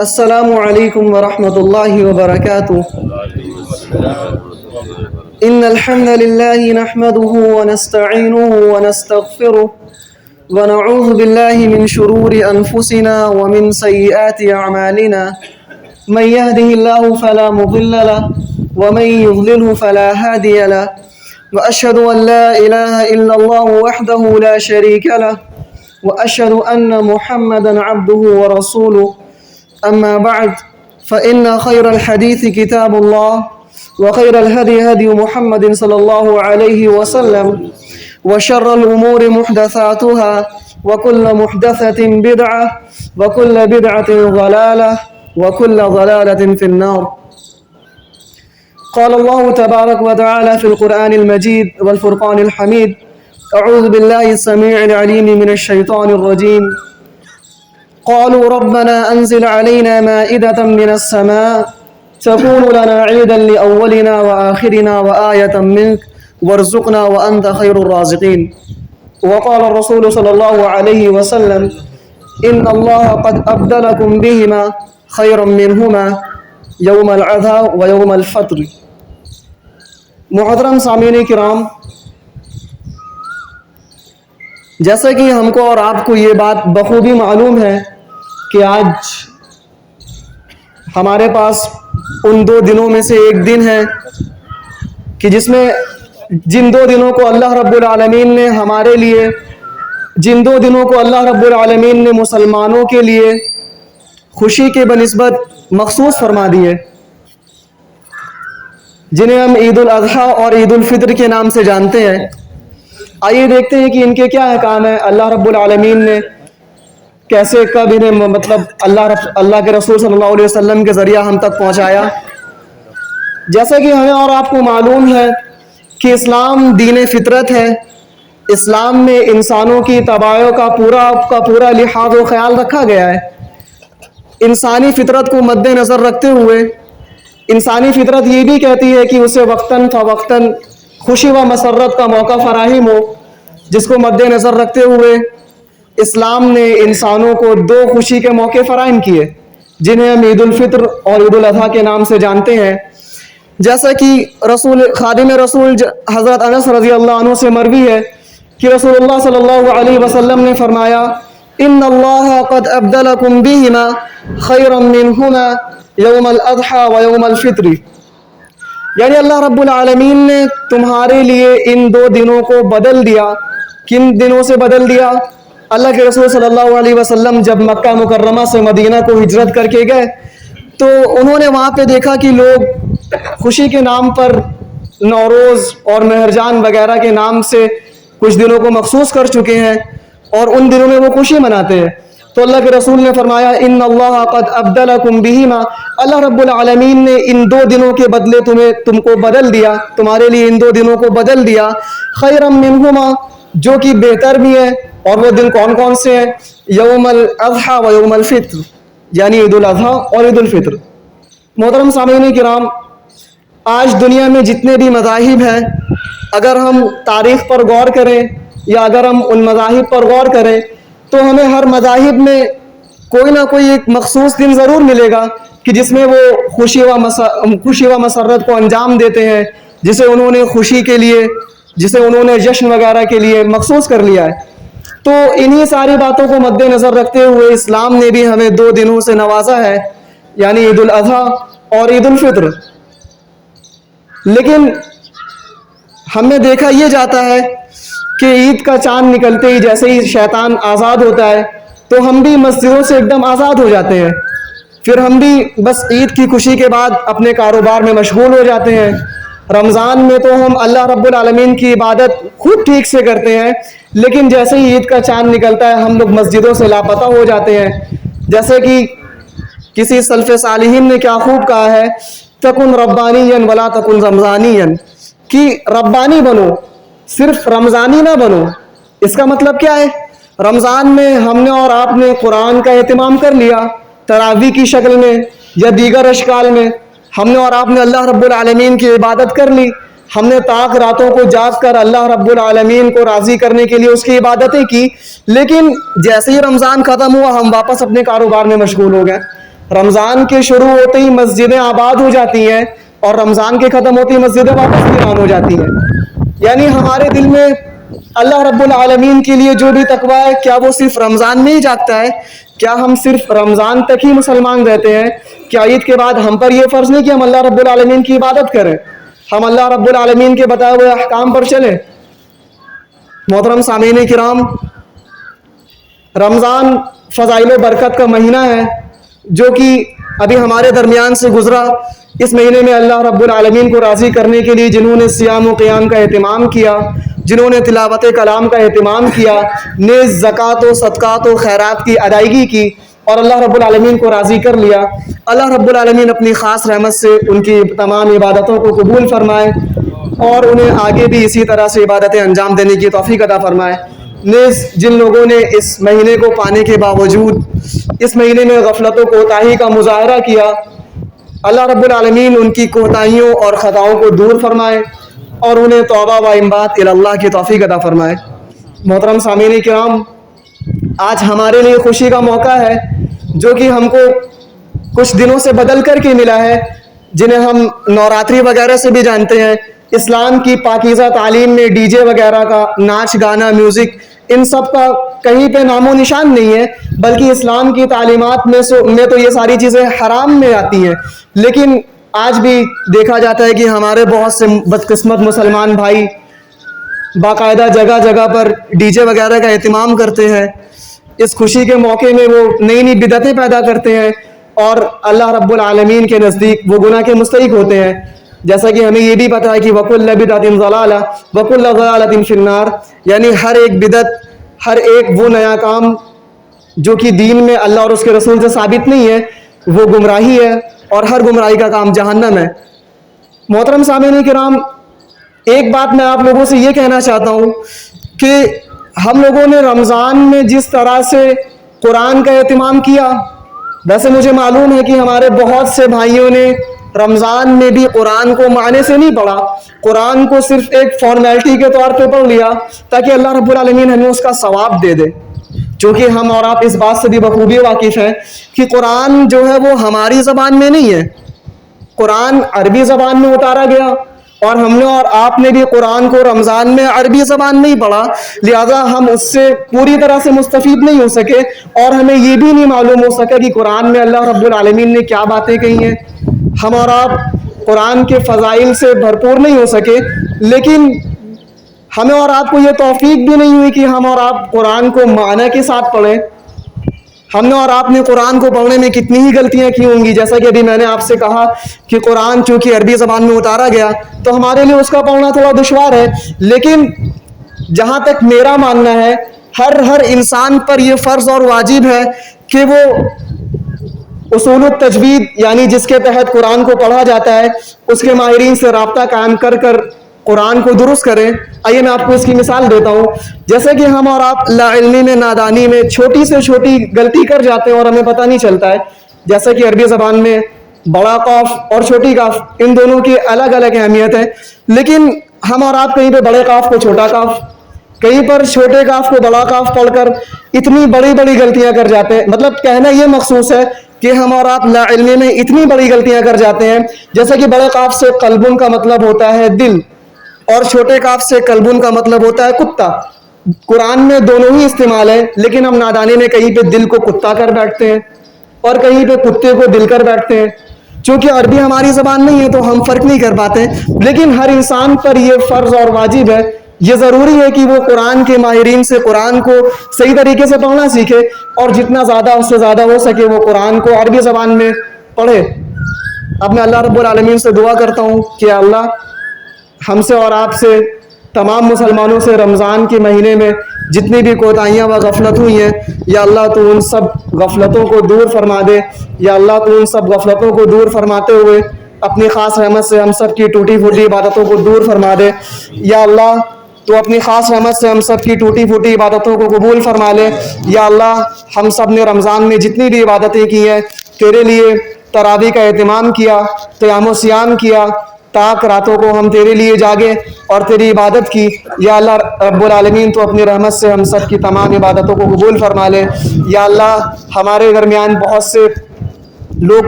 السلام علیکم ورحمۃ اللہ وبرکاتہ۔ ان الحمد للہ نحمده ونستعینه ونستغفره ونعوذ باللہ من شرور انفسنا ومن سیئات اعمالنا من يهده الله فلا مضل له ومن يضلله فلا هادي له واشهد ان لا اله الا الله وحده لا شريك له واشهد ان محمدا عبده ورسوله أما بعد فإن خير الحديث كتاب الله وخير الهدي هدي محمد صلى الله عليه وسلم وشر الأمور محدثاتها وكل محدثة بدعة وكل بدعة ضلالة وكل ضلالة في النار. قال الله تبارك وتعالى في القرآن المجيد والفرقان الحميد: أعوذ بالله السميع العليم من الشيطان الرجيم. قالوا ربنا أنزل علينا مائدة من السماء تكون لنا عيدا لأولنا وآخرنا وآية منك وارزقنا وأنت خير الرازقين. وقال الرسول صلى الله عليه وسلم: إن الله قد أبدلكم بهما خيرا منهما يوم العذا ويوم الفطر. محترم سامعین کرام، جیسا کہ ہم کو اور آپ کو یہ بات بخوبی معلوم ہے کہ آج ہمارے پاس ان دو دنوں میں سے ایک دن ہے کہ جس میں جن دو دنوں کو اللہ رب العالمین نے ہمارے لیے، جن دو دنوں کو اللہ رب العالمین نے مسلمانوں کے لیے خوشی کے بنسبت مخصوص فرما دیے، جنہیں ہم عید الاضحیٰ اور عید الفطر کے نام سے جانتے ہیں۔ آئیے دیکھتے ہیں کہ ان کے کیا احکام ہیں، اللہ رب العالمین نے کیسے کب انہیں اللہ کے رسول صلی اللہ علیہ وسلم کے ذریعہ ہم تک پہنچایا۔ جیسا کہ ہمیں اور آپ کو معلوم ہے کہ اسلام دین فطرت ہے، اسلام میں انسانوں کی تباہیوں کا پورا لحاظ و خیال رکھا گیا ہے۔ انسانی فطرت کو مد نظر رکھتے ہوئے انسانی فطرت یہ بھی کہتی ہے کہ اسے وقتاً فوقتاً خوشی و مسرت کا موقع فراہم ہو، جس کو مد نظر رکھتے ہوئے اسلام نے انسانوں کو دو خوشی کے موقع فراہم کیے، جنہیں ہم عید الفطر اور عید الاضحیٰ کے نام سے جانتے ہیں۔ جیسا کہ خادم رسول حضرت انس رضی اللہ عنہ سے مروی ہے کہ رسول اللہ صلی اللہ علیہ وسلم نے فرمایا: ان اللہ قد ابدلکم بہما خیرا منہما یوم الاضحیٰ و یوم الفطر، یعنی اللہ رب العالمین نے تمہارے لیے ان دو دنوں کو بدل دیا۔ کن دنوں سے بدل دیا؟ اللہ کے رسول صلی اللہ علیہ وسلم جب مکہ مکرمہ سے مدینہ کو ہجرت کر کے گئے تو انہوں نے وہاں پہ دیکھا کہ لوگ خوشی کے نام پر نوروز اور مہرجان وغیرہ کے نام سے کچھ دنوں کو مخصوص کر چکے ہیں اور ان دنوں میں وہ خوشی مناتے ہیں۔ تو اللہ کے رسول نے فرمایا: ان اللہ قد ابدلکم بہما، اللہ رب العالمین نے ان دو دنوں کے بدلے تم کو بدل دیا، تمہارے لیے ان دو دنوں کو بدل دیا، خیرا منہما، جو کہ بہتر بھی ہے۔ اور وہ دن کون کون سے ہیں؟ یوم الاضحیٰ و یوم الفطر، یعنی عید الاضحیٰ اور عید الفطر۔ محترم سامعین کرام، آج دنیا میں جتنے بھی مذاہب ہیں، اگر ہم تاریخ پر غور کریں یا اگر ہم ان مذاہب پر غور کریں تو ہمیں ہر مذاہب میں کوئی نہ کوئی ایک مخصوص دن ضرور ملے گا کہ جس میں وہ خوشی و مسرت کو انجام دیتے ہیں، جسے انہوں نے خوشی کے لیے، جسے انہوں نے جشن وغیرہ کے لیے مخصوص کر لیا ہے۔ تو انہی ساری باتوں کو مد نظر رکھتے ہوئے اسلام نے بھی ہمیں دو دنوں سے نوازا ہے، یعنی عید الاضحیٰ اور عید الفطر۔ لیکن ہم نے دیکھا یہ جاتا ہے کہ عید کا چاند نکلتے ہی جیسے ہی شیطان آزاد ہوتا ہے تو ہم بھی مسجدوں سے ایک دم آزاد ہو جاتے ہیں، پھر ہم بھی بس عید کی خوشی کے بعد اپنے کاروبار میں مشغول ہو جاتے ہیں۔ رمضان میں تو ہم اللہ رب العالمین کی عبادت خود ٹھیک سے کرتے ہیں، لیکن جیسے ہی عید کا چاند نکلتا ہے ہم لوگ مسجدوں سے لاپتہ ہو جاتے ہیں۔ جیسے کہ کسی سلف صالحین نے کیا خوب کہا ہے: تکن ربانیا ولا تکن رمضانیا، کہ ربانی بنو، صرف رمضانی نہ بنو۔ اس کا مطلب کیا ہے؟ رمضان میں ہم نے اور آپ نے قرآن کا اہتمام کر لیا تراویح کی شکل میں یا دیگر اشکال میں، ہم نے اور آپ نے اللہ رب العالمین کی عبادت کر لی، ہم نے طاق راتوں کو جاگ کر اللہ رب العالمین کو راضی کرنے کے لیے اس کی عبادتیں کی، لیکن جیسے ہی رمضان ختم ہوا ہم واپس اپنے کاروبار میں مشغول ہو گئے۔ رمضان کے شروع ہوتے ہی مسجدیں آباد ہو جاتی ہیں اور رمضان کے ختم ہوتے ہی مسجدیں واپس ویران ہو جاتی ہیں. یعنی ہمارے دل میں اللہ رب العالمین کے لیے جو بھی تقویٰ ہے کیا وہ صرف رمضان میں ہی جاگتا ہے؟ کیا ہم صرف رمضان تک ہی مسلمان رہتے ہیں؟ کیا عید کے بعد ہم پر یہ فرض نہیں کہ ہم اللہ رب العالمین کی عبادت کریں، ہم اللہ رب العالمین کے بتائے ہوئے احکام پر چلیں؟ محترم سامعین کرام، رمضان فضائل و برکت کا مہینہ ہے جو کہ ابھی ہمارے درمیان سے گزرا. اس مہینے میں اللہ رب العالمین کو راضی کرنے کے لیے جنہوں نے صیام و قیام کا اہتمام کیا، جنہوں نے تلاوت کلام کا اہتمام کیا، نیز زکوٰۃ و صدقات و خیرات کی ادائیگی کی اور اللہ رب العالمین کو راضی کر لیا، اللہ رب العالمین اپنی خاص رحمت سے ان کی تمام عبادتوں کو قبول فرمائے اور انہیں آگے بھی اسی طرح سے عبادتیں انجام دینے کی توفیق عطا فرمائے. نیز جن لوگوں نے اس مہینے کو پانے کے باوجود اس مہینے میں غفلت و کوتاہی کا مظاہرہ کیا، اللہ رب العالمین ان کی کوتاہیوں اور خطاؤں کو دور فرمائے اور انہیں توبہ و انابت الی اللہ کی توفیق عطا فرمائے. محترم سامعین کرام، آج ہمارے لیے خوشی کا موقع ہے جو کہ ہم کو کچھ دنوں سے بدل کر کے ملا ہے، جنہیں ہم نوراتری وغیرہ سے بھی جانتے ہیں. اسلام کی پاکیزہ تعلیم میں ڈی جے وغیرہ کا، ناچ گانا، میوزک، ان سب کا کہیں پہ نام و نشان نہیں ہے، بلکہ اسلام کی تعلیمات میں تو یہ ساری چیزیں حرام میں آتی ہیں. لیکن آج بھی دیکھا جاتا ہے کہ ہمارے بہت سے بدقسمت مسلمان بھائی باقاعدہ جگہ جگہ پر ڈی جے وغیرہ کا اہتمام کرتے ہیں. اس خوشی کے موقع میں وہ نئی نئی بدعتیں پیدا کرتے ہیں اور اللہ رب العالمین کے نزدیک وہ گناہ کے مستحق ہوتے ہیں. جیسا کہ ہمیں یہ بھی پتہ ہے کہ وَكُلُّ بِدْعَةٍ ضَلَالَةٍ وَكُلُّ ضَلَالَةٍ فِي النَّارِ، یعنی ہر ایک بدعت، ہر ایک وہ نیا کام جو کہ دین میں اللہ اور اس کے رسول سے ثابت نہیں ہے وہ گمراہی ہے اور ہر گمراہی کا کام جہنم ہے. محترم سامعین کرام، ایک بات میں آپ لوگوں سے یہ کہنا چاہتا ہوں کہ ہم لوگوں نے رمضان میں جس طرح سے قرآن کا اہتمام کیا، ویسے مجھے معلوم ہے کہ ہمارے بہت سے بھائیوں نے رمضان میں بھی قرآن کو معنی سے نہیں پڑھا، قرآن کو صرف ایک فارمیلٹی کے طور پہ پڑھ لیا تاکہ اللہ رب العالمین ہمیں اس کا ثواب دے دے. چونکہ ہم اور آپ اس بات سے بھی بخوبی واقف ہیں کہ قرآن جو ہے وہ ہماری زبان میں نہیں ہے، قرآن عربی زبان میں اتارا گیا اور ہم نے اور آپ نے بھی قرآن کو رمضان میں عربی زبان میں ہی پڑھا، لہذا ہم اس سے پوری طرح سے مستفید نہیں ہو سکے اور ہمیں یہ بھی نہیں معلوم ہو سکا کہ قرآن میں اللہ رب العالمین نے کیا باتیں کہی ہیں. ہم اور آپ قرآن کے فضائل سے بھرپور نہیں ہو سکے، لیکن ہمیں اور آپ کو یہ توفیق بھی نہیں ہوئی کہ ہم اور آپ قرآن کو معنی کے ساتھ پڑھیں. ہم نے اور آپ نے قرآن کو پڑھنے میں کتنی ہی غلطیاں کی ہوں گی. جیسا کہ ابھی میں نے آپ سے کہا کہ قرآن چونکہ عربی زبان میں اتارا گیا تو ہمارے لیے اس کا پڑھنا تھوڑا دشوار ہے، لیکن جہاں تک میرا ماننا ہے ہر انسان پر یہ فرض اور واجب ہے کہ وہ اصول التجوید، یعنی جس کے تحت قرآن کو پڑھا جاتا ہے، اس کے ماہرین سے رابطہ قائم کر قرآن کو درست کریں. آئیے میں آپ کو اس کی مثال دیتا ہوں. جیسے کہ ہم اور آپ لا علمی میں، نادانی میں چھوٹی سے چھوٹی غلطی کر جاتے ہیں اور ہمیں پتہ نہیں چلتا ہے. جیسا کہ عربی زبان میں بڑا قاف اور چھوٹی قاف، ان دونوں کی الگ الگ اہمیت ہے، لیکن ہم اور آپ کہیں پہ بڑے قاف کو چھوٹا قاف، کہیں پر چھوٹے قاف کو بڑا قاف پڑھ کر اتنی بڑی بڑی غلطیاں کر جاتے ہیں. مطلب کہنا یہ مخصوص ہے کہ ہم اور آپ لا علمی میں اتنی بڑی غلطیاں کر جاتے ہیں. جیسا کہ بڑے قاف سے قلبن کا مطلب ہوتا ہے دل اور چھوٹے قاف سے قلبن کا مطلب ہوتا ہے کتا. قرآن میں دونوں ہی استعمال ہے، لیکن ہم نادانی میں کہیں پہ دل کو کتا کر بیٹھتے ہیں اور کہیں پہ کتے کو دل کر بیٹھتے ہیں. چونکہ عربی ہماری زبان نہیں ہے تو ہم فرق نہیں کر پاتے، لیکن ہر انسان پر یہ فرض اور واجب ہے، یہ ضروری ہے کہ وہ قرآن کے ماہرین سے قرآن کو صحیح طریقے سے پڑھنا سیکھے اور جتنا زیادہ اس سے زیادہ ہو سکے وہ قرآن کو عربی زبان میں پڑھے. اب میں اللہ رب العالمین سے دعا کرتا ہوں کہ اللہ ہم سے اور آپ سے، تمام مسلمانوں سے رمضان کے مہینے میں جتنی بھی کوتاہیاں و غفلت ہوئی ہیں، یا اللہ تو ان سب غفلتوں کو دور فرما دے. یا اللہ تو ان سب غفلتوں کو دور فرماتے ہوئے اپنی خاص رحمت سے ہم سب کی ٹوٹی پھوٹی عبادتوں کو دور فرما دے. یا اللہ تو اپنی خاص رحمت سے ہم سب کی ٹوٹی پھوٹی عبادتوں کو قبول فرما لے. یا اللہ ہم سب نے رمضان میں جتنی بھی عبادتیں کی ہیں تیرے لیے، تراویح کا اہتمام کیا، قیام و صیام کیا، تاک راتوں کو ہم تیرے لیے جاگے اور تیری عبادت کی. یا اللہ رب العالمین تو اپنی رحمت سے ہم سب کی تمام عبادتوں کو قبول فرما لے. یا اللہ ہمارے درمیان بہت سے لوگ